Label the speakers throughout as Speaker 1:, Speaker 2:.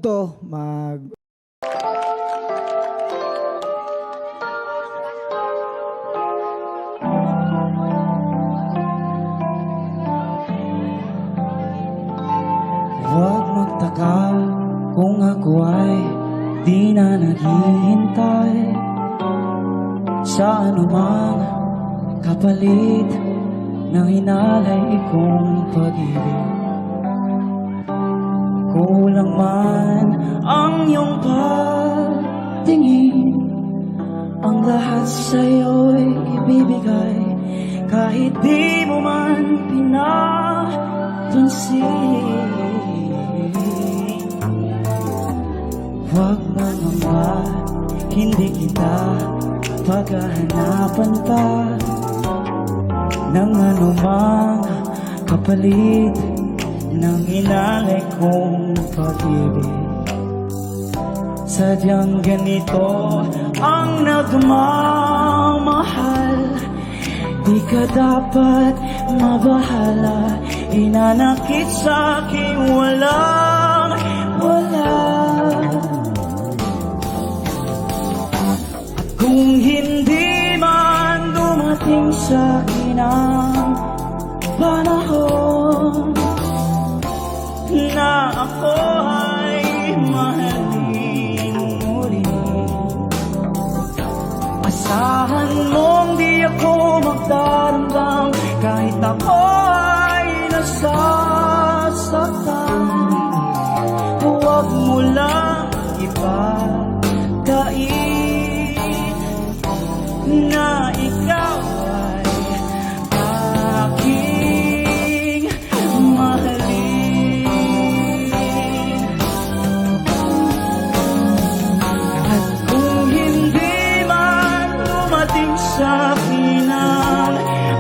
Speaker 1: minuto, Huwag magtaka kung ako ay di na naghihintay sa anumang kapalit ng hinalay kong pag-ibig. Kulang man ang iyong pagtingin, ang lahat sa'yo'y ibibigay kahit di mo man pinapansin. Huwag mangamba, hindi kita paghahanapan pa ng anumang kapalit ng inalay kong pag-ibig. Sadyang ganito ang nagmamahal, di ka dapat mabahala. Inanakit sa'kin walang wala. At kung hindi man dumating sa'kin ang panahon na ako ay mahalin muli, asahan mong di ako magdarambang kahit ako ay nasasaktan. Huwag mo lang ipagkait na ikaw ay aking mahalin. At kung hindi man dumating sa akin ang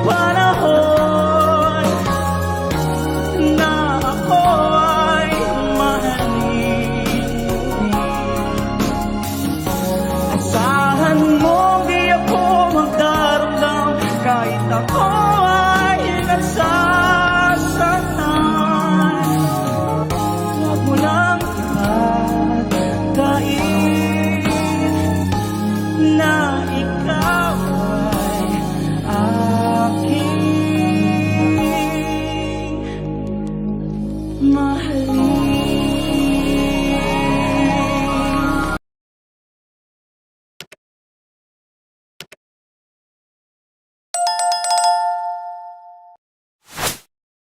Speaker 1: panahon na ako ay mahalin, asahan mong di ako magdarambang kahit ako ay nasa